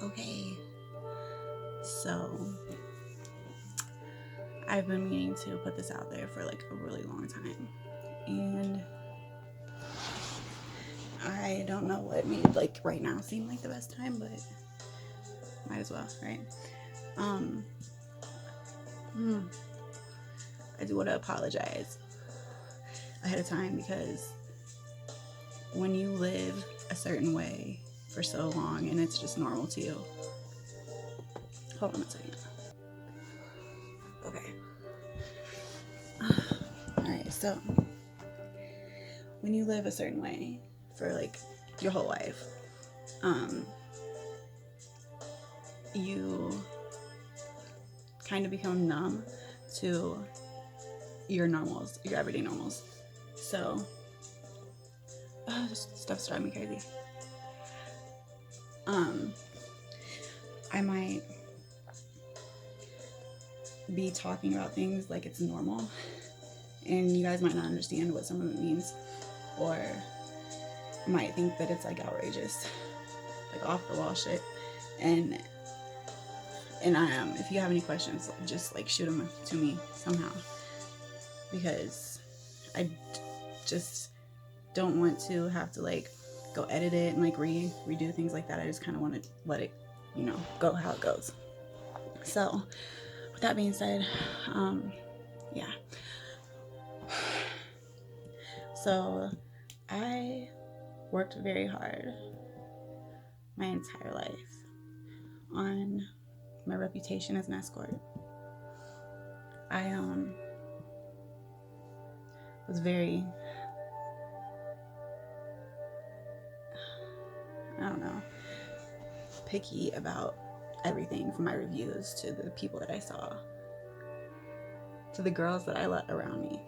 Okay, so I've been meaning to put this out there for like a really long time, and I don't know what made like right now seem like the best time, but might as well, right? I do want to apologize ahead of time because when you live a certain way for so long and it's just normal to you. Hold on a second. Okay. Alright, so when you live a certain way for like your whole life, you kind of become numb to your normals, your everyday normals. So, this stuff's driving me crazy. I might be talking about things like it's normal, and you guys might not understand what some of it means, or might think that it's like outrageous, like off the wall shit. And if you have any questions, just like shoot them to me somehow, because I just don't want to have to like go edit it and like redo things like that. I just kind of want to let it, go how it goes. So with that being said, yeah. So I worked very hard my entire life on my reputation as an escort. I was very, picky about everything, from my reviews to the people that I saw to the girls that I let around me.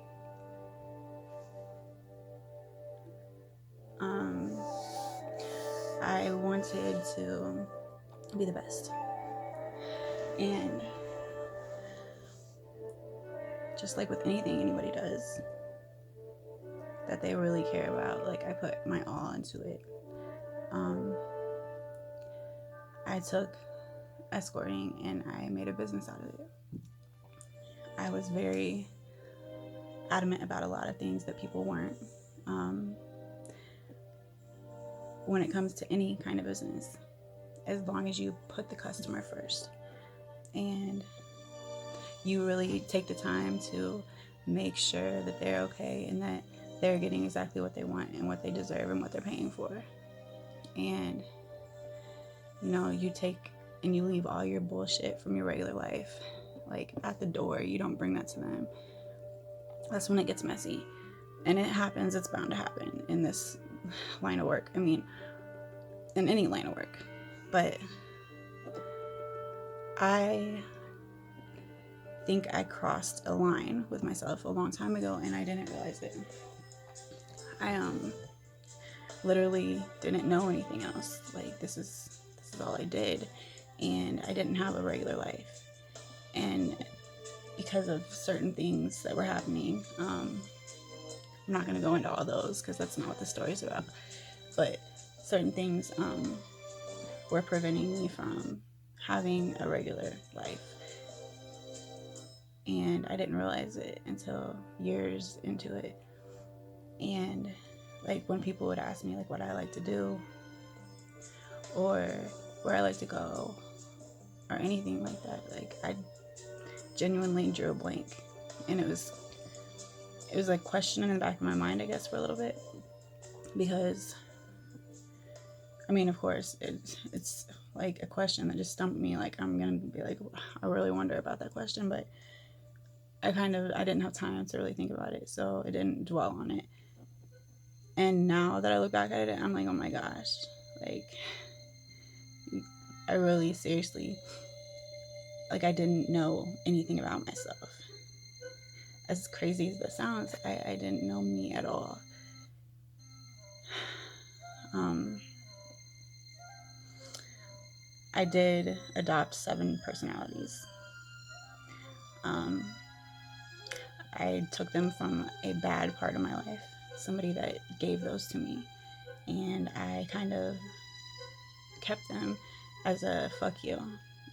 I wanted to be the best, and just like with anything anybody does that they really care about, like I put my all into it. I took escorting and I made a business out of it. I was very adamant about a lot of things that people weren't. When it comes to any kind of business, as long as you put the customer first and you really take the time to make sure that they're okay and that they're getting exactly what they want and what they deserve and what they're paying for. And you take and you leave all your bullshit from your regular life like at the door. You don't bring that to them. That's when it gets messy. And it happens. It's bound to happen in this line of work. I mean, in any line of work. But I think I crossed a line with myself a long time ago and I didn't realize it. I literally didn't know anything else. Like this is all I did, and I didn't have a regular life. And because of certain things that were happening, I'm not going to go into all those because that's not what the story's about, but certain things were preventing me from having a regular life. And I didn't realize it until years into it. And like when people would ask me like what I like to do or where I like to go or anything like that, like I genuinely drew a blank. And it was like question in the back of my mind, I guess, for a little bit, because I mean, of course it's like a question that just stumped me. Like I'm gonna be like, I really wonder about that question, but I didn't have time to really think about it, so I didn't dwell on it. And now that I look back at it, I'm like, oh my gosh, like I really seriously, like I didn't know anything about myself. As crazy as that sounds, I didn't know me at all. I did adopt 7 personalities. I took them from a bad part of my life, somebody that gave those to me, and I kind of kept them as a fuck you,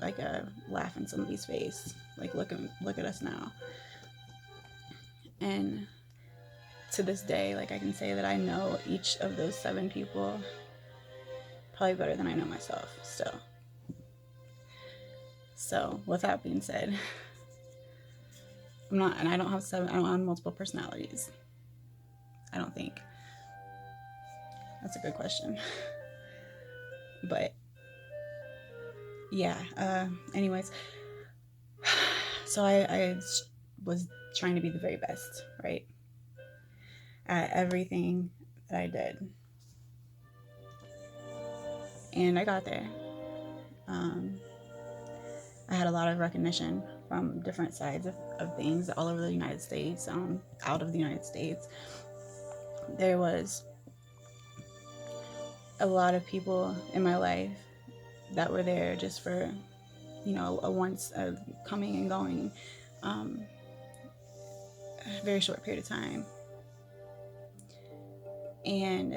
like a laugh in somebody's face, like look at us now. And to this day, like I can say that I know each of those 7 people probably better than I know myself still. So with that being said, I don't have multiple personalities. I don't think. That's a good question. But yeah, anyways, so I was trying to be the very best, right? At everything that I did. And I got there. I had a lot of recognition from different sides of things all over the United States, out of the United States. There was a lot of people in my life that were there just for, a once coming and going, a very short period of time. And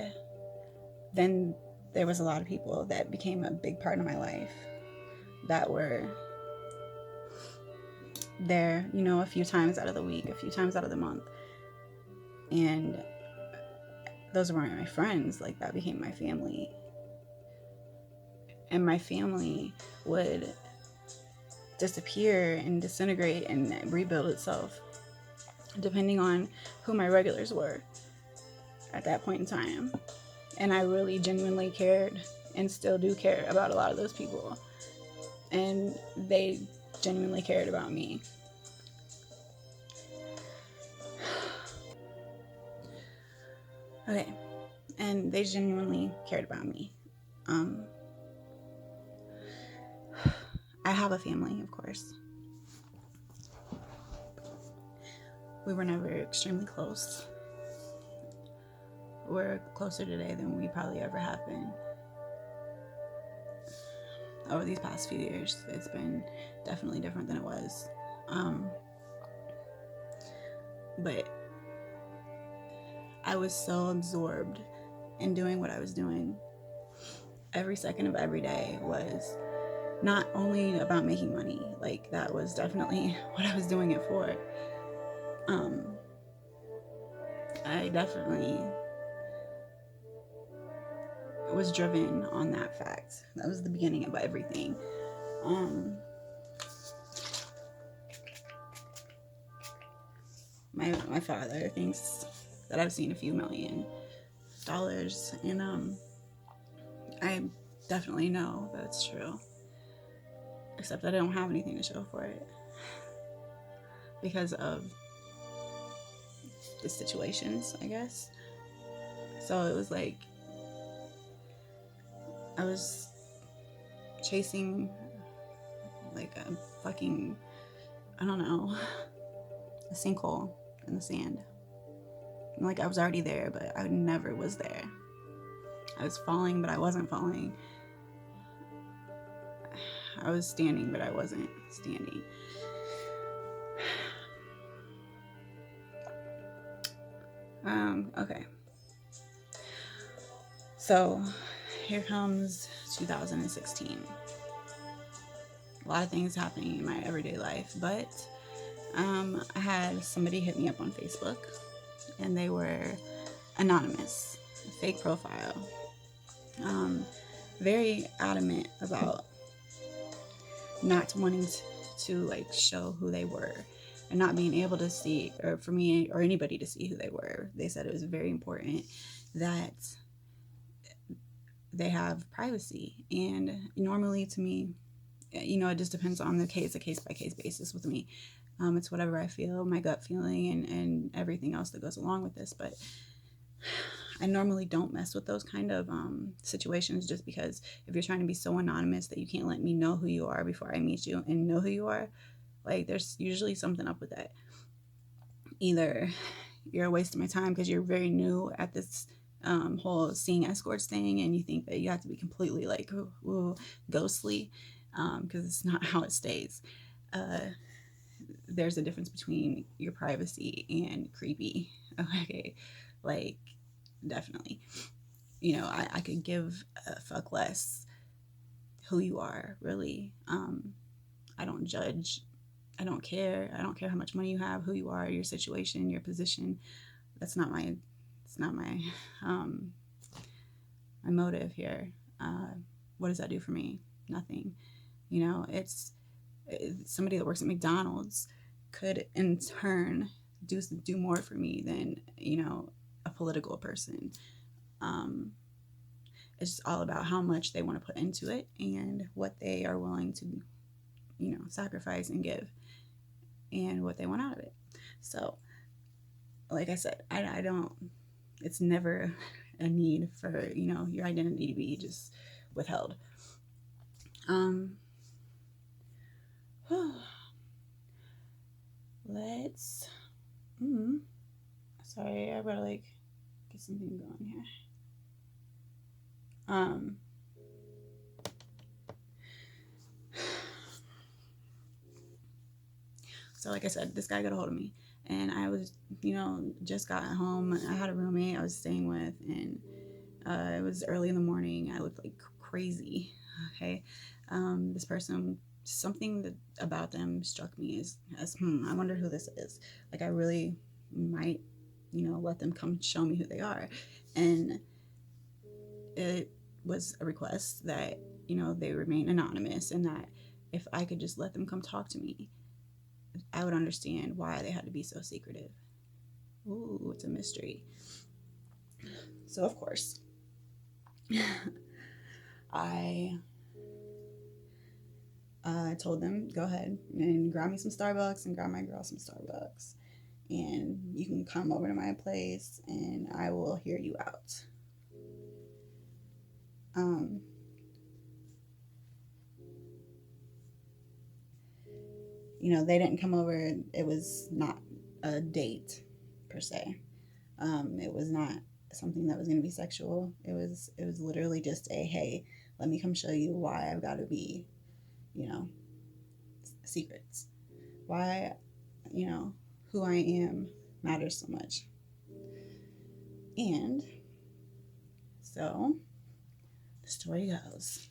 then there was a lot of people that became a big part of my life that were there, a few times out of the week, a few times out of the month. And those weren't my friends. Like, that became my family. And my family would disappear and disintegrate and rebuild itself depending on who my regulars were at that point in time. And I really genuinely cared and still do care about a lot of those people. And they genuinely cared about me. Okay. And they genuinely cared about me. I have a family, of course. We were never extremely close. We're closer today than we probably ever have been. Over these past few years, it's been definitely different than it was. But I was so absorbed in doing what I was doing. Every second of every day was not only about making money, like that was definitely what I was doing it for. I definitely was driven on that fact. That was the beginning of everything. My father thinks that I've seen a few $1 million, and I definitely know that it's true. Except that I don't have anything to show for it because of the situations, I guess. So it was like I was chasing like a fucking, I don't know, a sinkhole in the sand. And like I was already there, but I never was there. I was falling, but I wasn't falling. I was standing, but I wasn't standing. Okay. So here comes 2016. A lot of things happening in my everyday life, but I had somebody hit me up on Facebook, and they were anonymous, fake profile, very adamant about not wanting to like show who they were and not being able to see, or for me or anybody to see who they were. They said it was very important that they have privacy. And normally to me, it just depends on a case by case basis with me. It's whatever I feel, my gut feeling, and everything else that goes along with this. But I normally don't mess with those kind of situations, just because if you're trying to be so anonymous that you can't let me know who you are before I meet you and know who you are, like there's usually something up with that. Either you're a waste of my time because you're very new at this whole seeing escorts thing, and you think that you have to be completely like ghostly, because it's not how it stays. There's a difference between your privacy and creepy. Okay, like definitely. I could give a fuck less who you are, really. I don't judge. I don't care. I don't care how much money you have, who you are, your situation, your position. That's not my. It's not my my motive here. What does that do for me? Nothing. It's somebody that works at McDonald's could in turn do more for me than a political person. It's all about how much they want to put into it and what they are willing to sacrifice and give and what they want out of it. So like I said, I don't, it's never a need for your identity to be just withheld. Let's sorry, I gotta get something going here. So like I said, this guy got a hold of me, and I was just got home. I had a roommate I was staying with, and it was early in the morning. I looked like crazy. Okay. This person, something about them struck me as I wonder who this is. Like, I really might let them come show me who they are. And it was a request that they remain anonymous, and that if I could just let them come talk to me, I would understand why they had to be so secretive. Ooh, it's a mystery. So of course I told them, go ahead and grab me some Starbucks and grab my girl some Starbucks, and you can come over to my place and I will hear you out. They didn't come over. It was not a date per se. It was not something that was going to be sexual. It was literally just a, hey, let me come show you why I've got to be, secrets. Why, who I am matters so much. And so the story goes.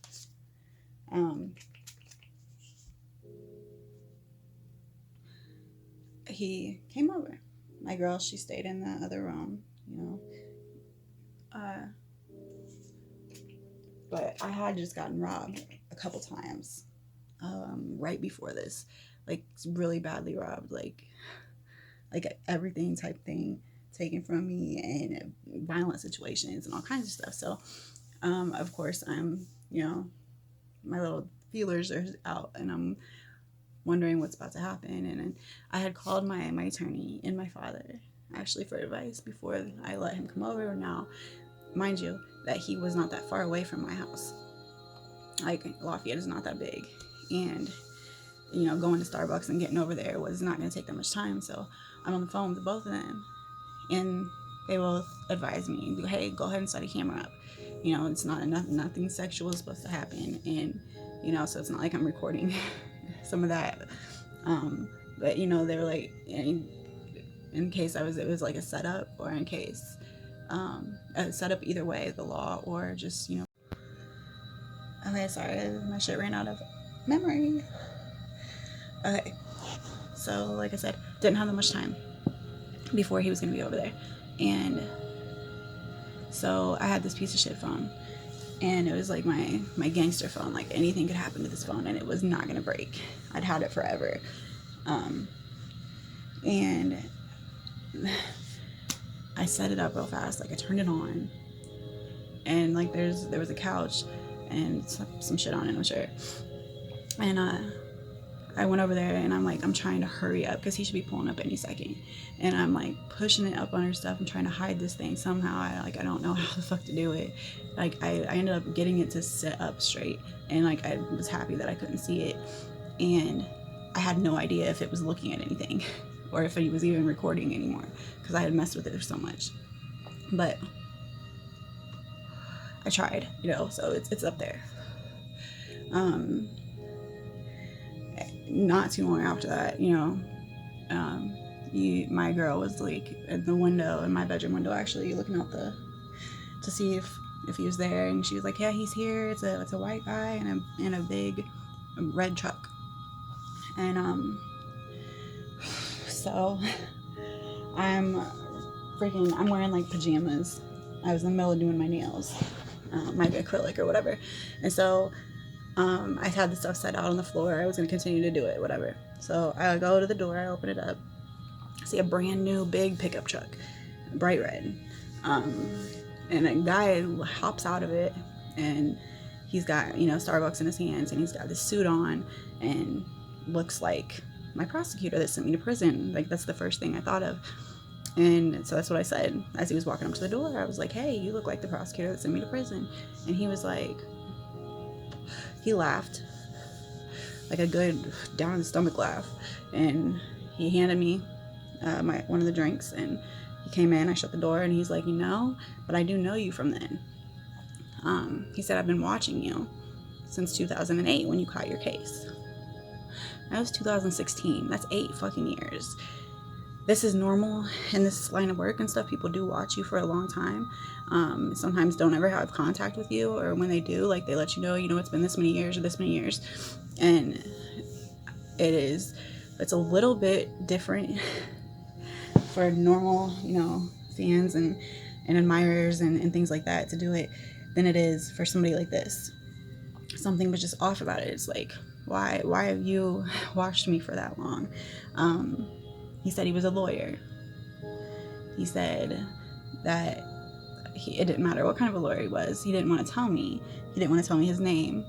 He came over. My girl, she stayed in the other room, but I had just gotten robbed a couple times right before this, really badly robbed, like everything type thing taken from me, and violent situations and all kinds of stuff. So of course I'm my little feelers are out, and I'm wondering what's about to happen. And I had called my attorney and my father actually for advice before I let him come over. Now, mind you, that he was not that far away from my house. Lafayette is not that big, and going to Starbucks and getting over there was not going to take that much time. So I'm on the phone with both of them, and they both advised me, hey, go ahead and set a camera up. It's not enough, nothing sexual is supposed to happen, and so it's not like I'm recording some of that, but they were like, in case it was like a setup, or in case a setup, either way, the law, or just okay, sorry, my shit ran out of memory. Okay, so like I said, didn't have that much time before he was gonna be over there, and so I had this piece of shit phone, and it was like my gangster phone. Like, anything could happen to this phone and it was not gonna break. I'd had it forever. And I set it up real fast. I turned it on, and there was a couch and some shit on it, I'm sure. And I went over there, and I'm trying to hurry up because he should be pulling up any second. And I'm pushing it up on her stuff and trying to hide this thing somehow. I don't know how the fuck to do it. I ended up getting it to sit up straight, and I was happy that I couldn't see it. And I had no idea if it was looking at anything or if it was even recording anymore, because I had messed with it so much. But I tried, so it's up there. Not too long after that, my girl was in the window, in my bedroom window, actually looking out to see if if he was there, and she was like, yeah, he's here. It's a white guy in a big red truck. And so I'm wearing like pajamas. I was in the middle of doing my nails, my acrylic or whatever, and so I had the stuff set out on the floor. I was going to continue to do it, whatever. So I go to the door, I open it up, see a brand new big pickup truck, bright red, and a guy hops out of it, and he's got, Starbucks in his hands, and he's got this suit on, and looks like my prosecutor that sent me to prison. Like, that's the first thing I thought of. And so that's what I said as he was walking up to the door. I was like, hey, you look like the prosecutor that sent me to prison. And he was like, he laughed, like a good down in the stomach laugh, and he handed me one of the drinks, and he came in. I shut the door, and he's like, but I do know you from then. He said, I've been watching you since 2008 when you caught your case. That was 2016. That's 8 fucking years. This is normal in this line of work and stuff. People do watch you for a long time. Sometimes don't ever have contact with you, or when they do, like, they let you know, it's been this many years or this many years. And it's a little bit different for normal, fans and admirers and things like that to do it than it is for somebody like this. Something was just off about it. It's like, why have you watched me for that long? He said he was a lawyer. He said that it didn't matter what kind of a lawyer he was. He didn't want to tell me. He didn't want to tell me his name.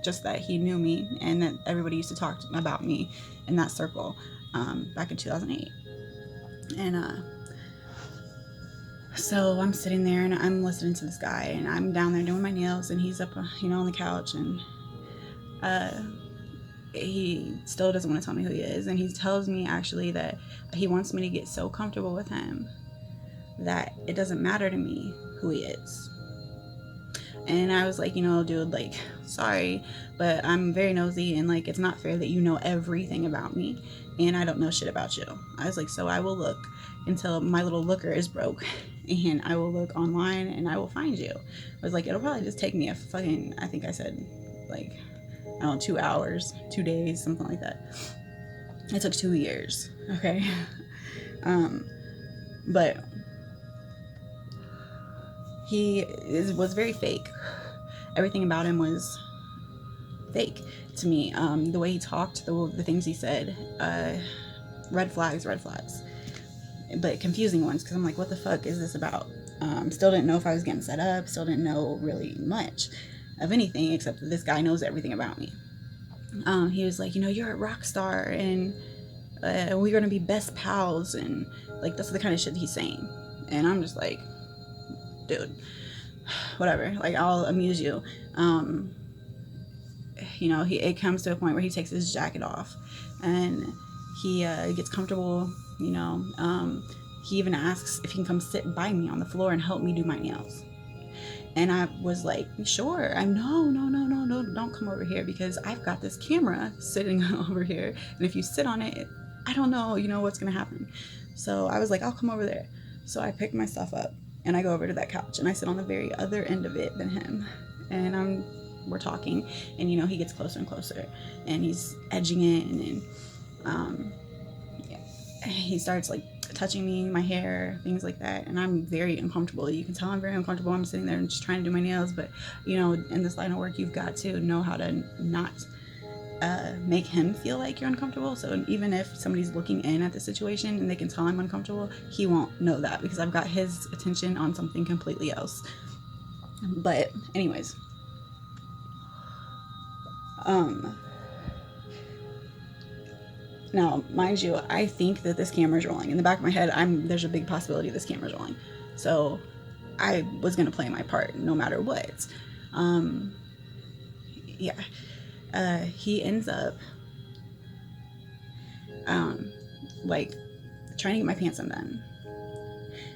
Just that he knew me, and that everybody used to talk about me in that circle back in 2008. And so I'm sitting there, and I'm listening to this guy, and I'm down there doing my nails, and he's up, on the couch, and he still doesn't want to tell me who he is. And he tells me actually that he wants me to get so comfortable with him that it doesn't matter to me who he is. And I was like, dude, like, sorry, but I'm very nosy, and like, it's not fair that you know everything about me and I don't know shit about you. I was like, so I will look until my little looker is broke, and I will look online and I will find you. I was like, it'll probably just take me I think I said, like, I don't know, 2 hours, 2 days, something like that. It took 2 years. Okay. But he was very fake. Everything about him was fake to me. The way he talked, the things he said, red flags, but confusing ones, because I'm like, what the fuck is this about? Still didn't know if I was getting set up, still didn't know really much of anything, except that this guy knows everything about me. He was like, you're a rock star, and we're gonna be best pals, and like, that's the kind of shit he's saying. And I'm just like, dude, whatever, like, I'll amuse you. It comes to a point where he takes his jacket off, and he gets comfortable. He even asks if he can come sit by me on the floor and help me do my nails. And I was like, sure. No, don't come over here, because I've got this camera sitting over here, and if you sit on it, I don't know, what's gonna happen. So I was like, I'll come over there. So I pick my stuff up, and I go over to that couch, and I sit on the very other end of it than him, and we're talking, and he gets closer and closer, and he's edging in, and he starts like touching me, my hair, things like that, and I'm very uncomfortable. You can tell I'm very uncomfortable. I'm sitting there and just trying to do my nails, but in this line of work, you've got to know how to not make him feel like you're uncomfortable. So even if somebody's looking in at the situation and they can tell I'm uncomfortable, he won't know that, because I've got his attention on something completely else. But anyways, now, mind you, I think that this camera's rolling. In the back of my head, there's a big possibility this camera's rolling. So I was going to play my part no matter what. He ends up, like, trying to get my pants undone.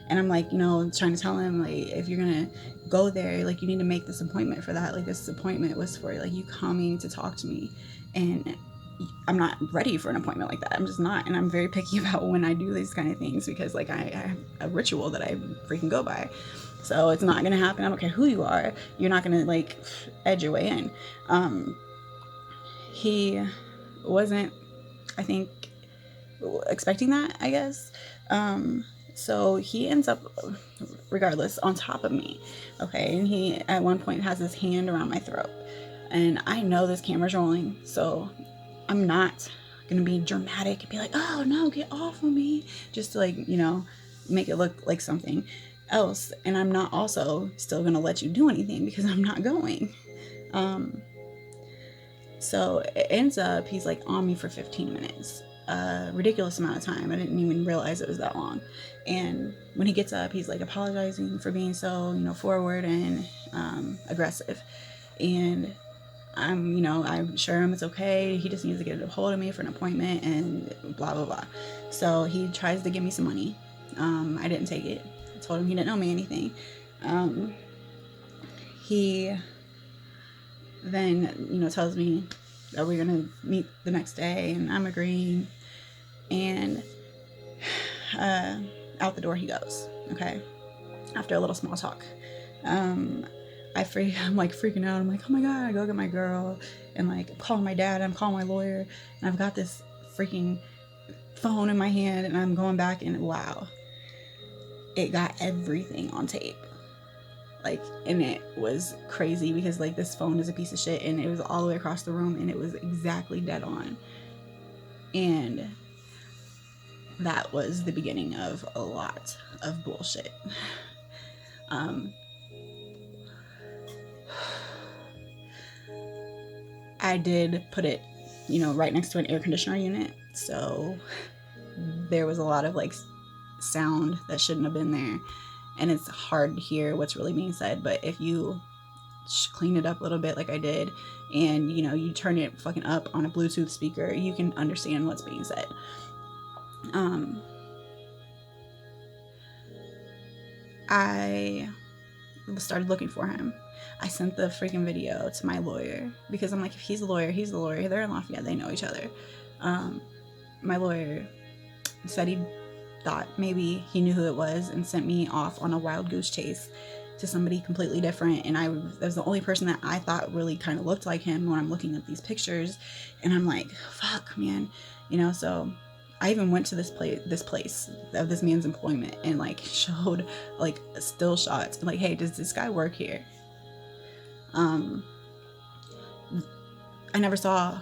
And I'm like, trying to tell him, like, if you're going to go there, like, you need to make this appointment for that. Like, this appointment was for, like, you coming to talk to me. And I'm not ready for an appointment like that. I'm just not. And I'm very picky about when I do these kind of things, because, like, I have a ritual that I freaking go by. So it's not gonna happen. I don't care who you are. You're not gonna like edge your way in. He wasn't, I think, expecting that, I guess. So he ends up, regardless, on top of me. Okay, and he at one point has his hand around my throat, and I know this camera's rolling, so I'm not gonna be dramatic and be like, "Oh no, get off of me," just to, like, make it look like something else. And I'm not also still gonna let you do anything, because I'm not going. So it ends up he's like on me for 15 minutes, a ridiculous amount of time. I didn't even realize it was that long. And when he gets up, he's like apologizing for being so, forward and aggressive. And I'm sure it's okay. He just needs to get a hold of me for an appointment and blah, blah, blah. So he tries to give me some money. I didn't take it. I told him he didn't owe me anything. He then, tells me that we're going to meet the next day, and I'm agreeing. And out the door he goes, okay? After a little small talk. I'm like freaking out. I'm like, oh my God, I go get my girl, and like I'm calling my dad, I'm calling my lawyer, and I've got this freaking phone in my hand, and I'm going back, and wow, it got everything on tape. Like, and it was crazy because like this phone is a piece of shit, and it was all the way across the room, and it was exactly dead on. And that was the beginning of a lot of bullshit. I did put it, right next to an air conditioner unit, so there was a lot of like sound that shouldn't have been there, and it's hard to hear what's really being said. But if you clean it up a little bit like I did, and you turn it fucking up on a Bluetooth speaker, you can understand what's being said. I started looking for him. I sent the freaking video to my lawyer, because I'm like, if he's the lawyer, he's the lawyer. They're in Lafayette, they know each other. My lawyer said he thought maybe he knew who it was, and sent me off on a wild goose chase to somebody completely different. And that was the only person that I thought really kind of looked like him when I'm looking at these pictures. And I'm like, fuck, man, so I even went to this place of this man's employment, and like showed like still shots, like, hey, does this guy work here? I never saw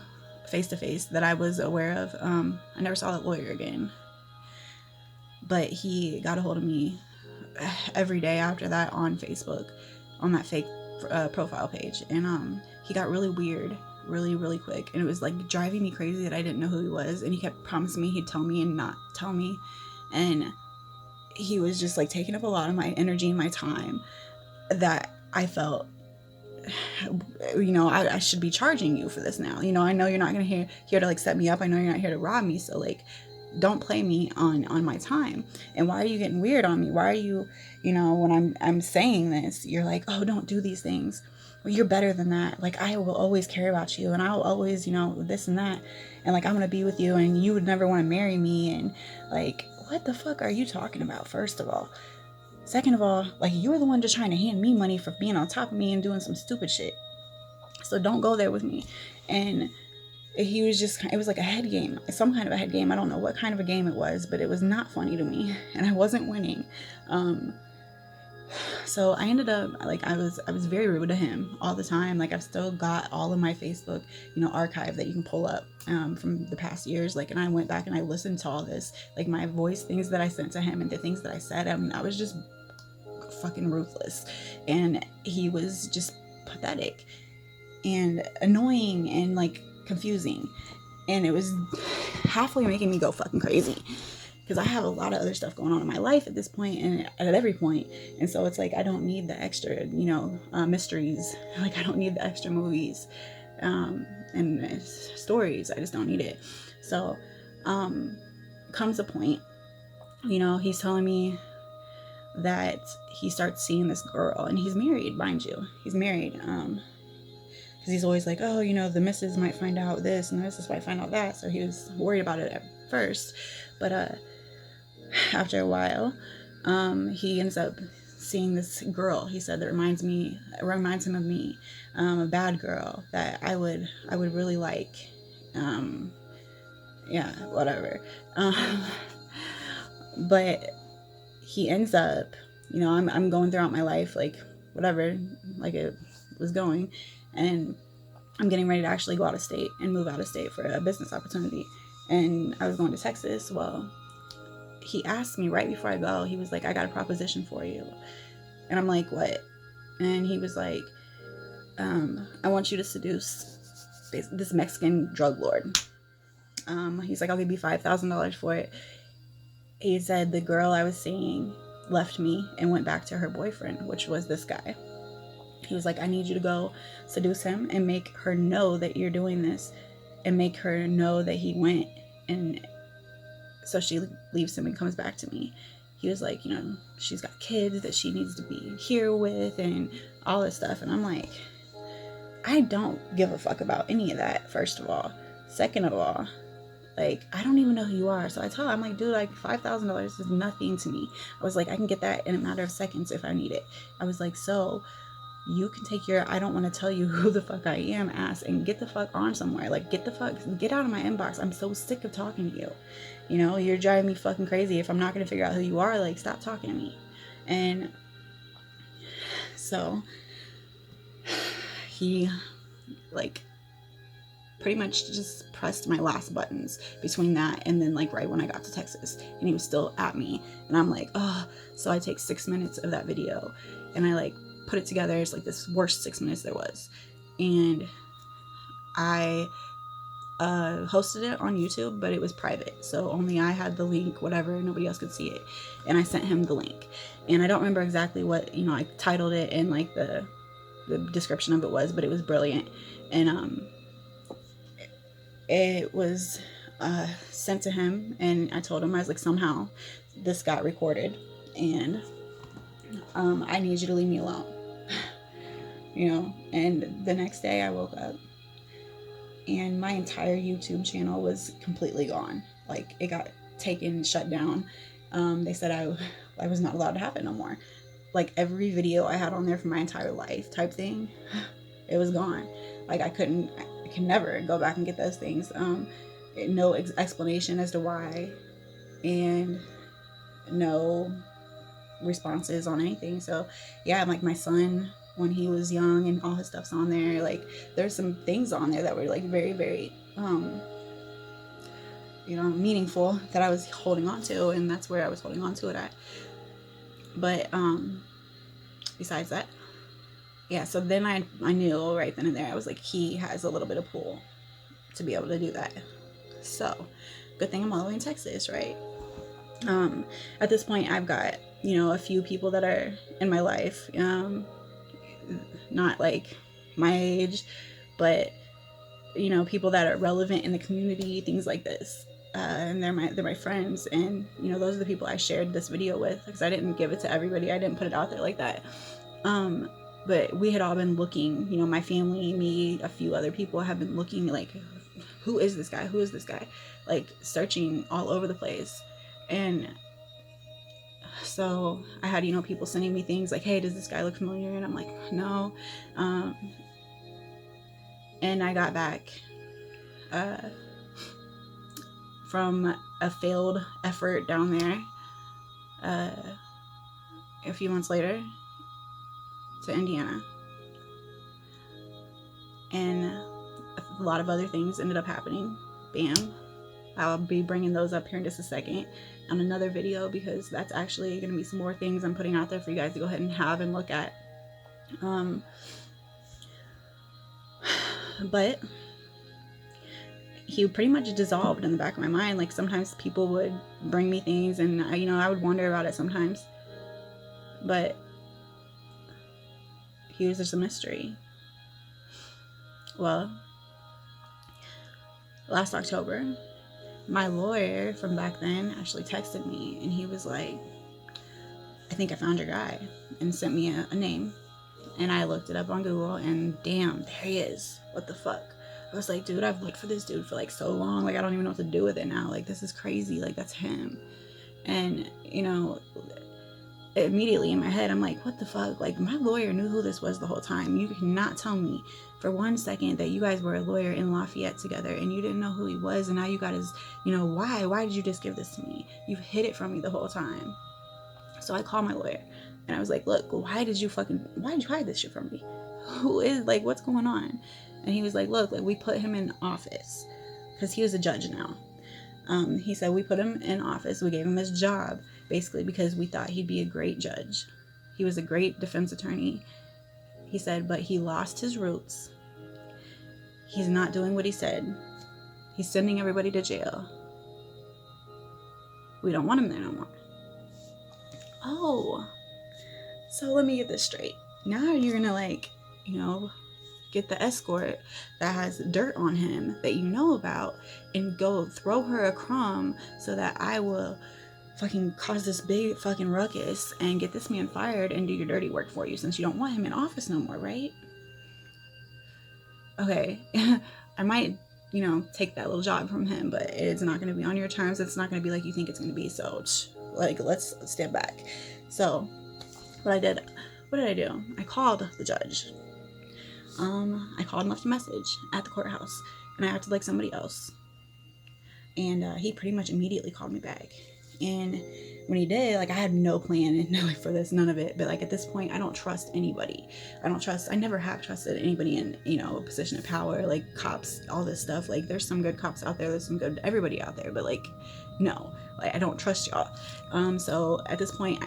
face to face that I was aware of. I never saw that lawyer again, but he got a hold of me every day after that on Facebook, on that fake profile page. And he got really weird really, really quick, and it was like driving me crazy that I didn't know who he was. And he kept promising me he'd tell me and not tell me, and he was just like taking up a lot of my energy and my time that I felt, I should be charging you for this now. I know you're not gonna here to like set me up. I know you're not here to rob me, so like don't play me on my time. And why are you getting weird on me? Why are you, when I'm saying this, you're like, oh, don't do these things. Well, you're better than that. Like, I will always care about you, and I'll always, this and that, and like I'm gonna be with you, and you would never want to marry me. And like, what the fuck are you talking about? First of all. Second of all, like, you were the one just trying to hand me money for being on top of me and doing some stupid shit. So don't go there with me. And he was just, it was like a head game, some kind of a head game. I don't know what kind of a game it was, but it was not funny to me, and I wasn't winning. So I ended up, like, I was very rude to him all the time. Like, I've still got all of my Facebook, archive that you can pull up from the past years. Like, and I went back and I listened to all this, like my voice things that I sent to him and the things that I said. I mean, I was just fucking ruthless, and he was just pathetic and annoying and like confusing, and it was halfway making me go fucking crazy, because I have a lot of other stuff going on in my life at this point, and at every point. And so it's like, I don't need the extra, mysteries. Like, I don't need the extra movies and stories. I just don't need it. So comes a point, he's telling me that he starts seeing this girl, and he's married, mind you. He's married, because he's always like, oh, the missus might find out this, and the missus might find out that. So he was worried about it at first, but after a while, he ends up seeing this girl, he said, that reminds him of me, a bad girl that I would really like. Yeah, whatever. But he ends up, you know, I'm going throughout my life, like, whatever, like it was going, and I'm getting ready to actually go out of state and move out of state for a business opportunity. And I was going to Texas. Well, he asked me right before I go, he was like, I got a proposition for you. And I'm like, what? And he was like, I want you to seduce this Mexican drug lord. He's like, I'll give you $5,000 for it. He said the girl I was seeing left me and went back to her boyfriend, which was this guy. He was like, I need you to go seduce him and make her know that you're doing this, and make her know that he went, and so she leaves him and comes back to me. He was like, you know, she's got kids that she needs to be here with and all this stuff. And I'm like, I don't give a fuck about any of that, first of all. Second of all, like, I don't even know who you are. So I tell him, I'm like, dude, like, $5,000 is nothing to me. I was like, I can get that in a matter of seconds if I need it. I was like, so you can take your I don't want to tell you who the fuck I am ass and get the fuck on somewhere. Like, get out of my inbox. I'm so sick of talking to you. You know, you're driving me fucking crazy. If I'm not going to figure out who you are, like, stop talking to me. And so he, like, pretty much just pressed my last buttons between that and then, like, right when I got to Texas, and he was still at me. And I'm like, oh. So I take 6 minutes of that video and I, like, put it together. It's like this worst 6 minutes there was, and I hosted it on YouTube, but it was private, so only I had the link, whatever, nobody else could see it. And I sent him the link, and I don't remember exactly what, you know, I titled it and like the description of it was, but it was brilliant. And it was sent to him, and I told him, I was like, somehow this got recorded, and I need you to leave me alone. You know. And the next day I woke up and my entire YouTube channel was completely gone. Like, it got taken, shut down. They said I was not allowed to have it no more. Like, every video I had on there for my entire life type thing, it was gone. Like, I can never go back and get those things. No explanation as to why, and no responses on anything. So yeah, like, my son, when he was young, and all his stuff's on there. Like, there's some things on there that were, like, very, very you know, meaningful, that I was holding on to, and that's where I was holding on to it at. But besides that, yeah, so then I knew right then and there, I was like, he has a little bit of pull to be able to do that. So good thing I'm all the way in Texas, right? At this point, I've got, you know, a few people that are in my life, not like my age, but, you know, people that are relevant in the community, things like this. And they're my friends, and, you know, those are the people I shared this video with, because I didn't give it to everybody. I didn't put it out there like that. But we had all been looking, you know, my family, me, a few other people have been looking, like, who is this guy? Who is this guy? Like, searching all over the place. And so I had, you know, people sending me things like, hey, does this guy look familiar? And I'm like, no. And I got back from a failed effort down there a few months later to Indiana. And a lot of other things ended up happening. Bam. I'll be bringing those up here in just a second on another video, because that's actually going to be some more things I'm putting out there for you guys to go ahead and have and look at. But he pretty much dissolved in the back of my mind. Like, sometimes people would bring me things, and I would wonder about it sometimes, but he was just a mystery. Well, last October, my lawyer from back then actually texted me, and he was like, I think I found your guy, and sent me a name. And I looked it up on Google, and damn, there he is. What the fuck? I was like, dude, I've looked for this dude for, like, so long. Like, I don't even know what to do with it now. Like, this is crazy. Like, that's him. And, you know, immediately in my head, I'm like, what the fuck? Like, my lawyer knew who this was the whole time. You cannot tell me for 1 second that you guys were a lawyer in Lafayette together and you didn't know who he was, and now you got his, why did you just give this to me? You've hid it from me the whole time. So I called my lawyer and I was like, look, why did you hide this shit from me? Who is, like, what's going on? And he was like, look, like, we put him in office because he was a judge now. He said, we put him in office. We gave him his job basically because we thought he'd be a great judge. He was a great defense attorney. He said, but he lost his roots. He's not doing what he said. He's sending everybody to jail. We don't want him there no more. Oh, so let me get this straight. Now you're gonna, like, get the escort that has dirt on him that you know about and go throw her a crumb so that I will fucking cause this big fucking ruckus and get this man fired and do your dirty work for you since you don't want him in office no more, right? Okay, I might, take that little job from him, but it's not going to be on your terms. It's not going to be like you think it's going to be. So, like, let's step back. So, what did I do? I called the judge. I called and left a message at the courthouse, and I acted like somebody else. And he pretty much immediately called me back. And when he did, like, I had no plan for this, none of it. But, like, at this point, I don't trust anybody. I never have trusted anybody in, a position of power, like cops, all this stuff. Like, there's some good cops out there. There's some good everybody out there. But, like, no, like, I don't trust y'all. So at this point,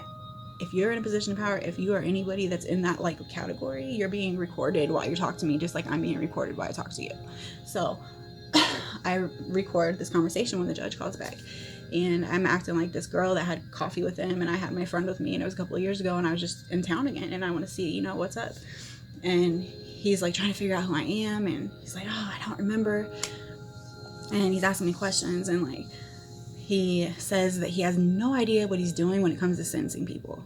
if you're in a position of power, if you are anybody that's in that, like, category, you're being recorded while you talk to me, just like I'm being recorded while I talk to you. So I record this conversation when the judge calls back. And I'm acting like this girl that had coffee with him, and I had my friend with me, and it was a couple of years ago, and I was just in town again, and I want to see, what's up. And he's, like, trying to figure out who I am, and he's like, oh, I don't remember. And he's asking me questions, and, like, he says that he has no idea what he's doing when it comes to sentencing people.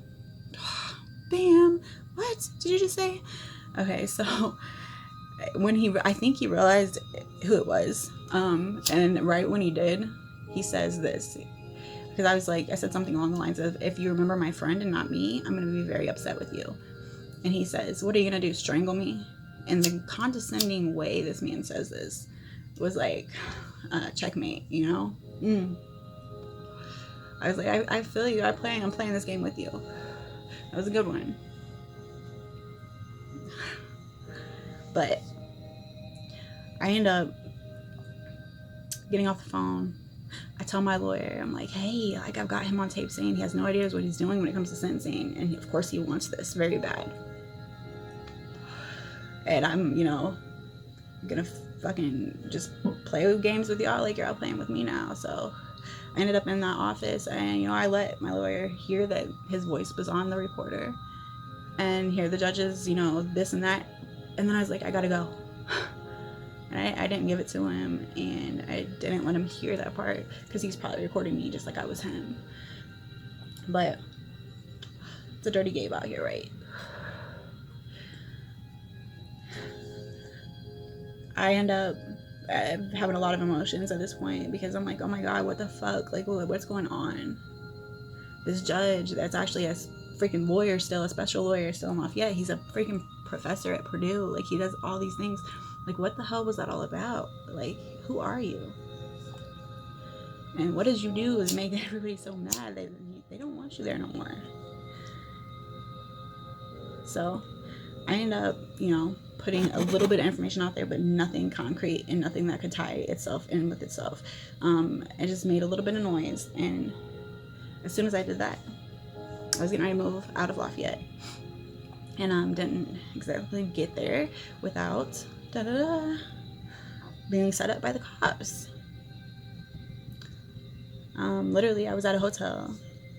Bam! What did you just say? Okay, so I think he realized who it was, and right when he did, he says this, because I said something along the lines of, if you remember my friend and not me, I'm going to be very upset with you. And he says, what are you going to do, strangle me? And the condescending way this man says this was like, checkmate, I was like, I feel you. I'm playing this game with you. That was a good one. But I end up getting off the phone. I tell my lawyer, I'm like, hey, like, I've got him on tape saying he has no idea what he's doing when it comes to sentencing. And of course he wants this very bad. And I'm, gonna fucking just play games with y'all like you're all playing with me now. So I ended up in that office, and, I let my lawyer hear that his voice was on the reporter and hear the judges, this and that. And then I was like, I gotta go. And I didn't give it to him, and I didn't let him hear that part because he's probably recording me just like I was him. But it's a dirty game out here, right? I end up having a lot of emotions at this point because I'm like, oh my God, what the fuck? Like, what's going on? This judge that's actually a freaking lawyer still, a special lawyer still in Lafayette, he's a freaking professor at Purdue. Like, he does all these things. Like, what the hell was that all about? Like, who are you? And what did you do is make everybody so mad that they don't want you there no more. So I end up, putting a little bit of information out there, but nothing concrete and nothing that could tie itself in with itself. I just made a little bit of noise, and as soon as I did that, I was getting ready to move out of Lafayette, and didn't exactly get there without being set up by the cops. Literally, I was at a hotel.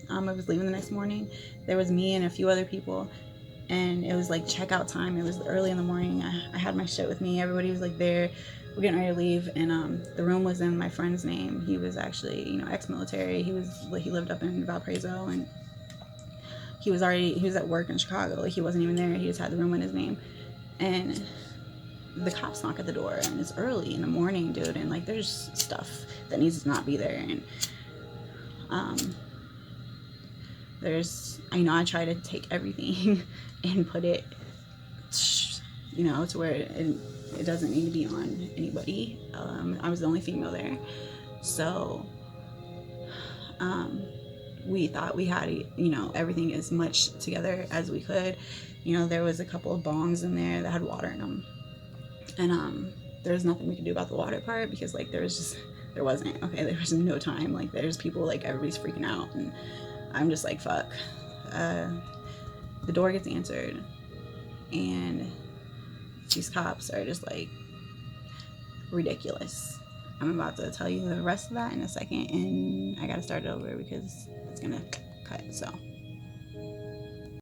I was leaving the next morning. There was me and a few other people, and it was like checkout time. It was early in the morning. I had my shit with me. Everybody was like there. We're getting ready to leave, and the room was in my friend's name. He was actually, ex-military. He lived up in Valparaiso, and he was at work in Chicago. Like, he wasn't even there. He just had the room in his name, and the cops knock at the door, and it's early in the morning, dude, and like, there's stuff that needs to not be there. And I try to take everything and put it, to where it doesn't need to be on anybody. I was the only female there. So we thought we had, everything as much together as we could. There was a couple of bongs in there that had water in them. And there was nothing we could do about the water part because, like, there was no time. Like, there's people, like, everybody's freaking out. And I'm just like, fuck. The door gets answered. And these cops are just, like, ridiculous. I'm about to tell you the rest of that in a second, and I gotta start it over because it's gonna cut. So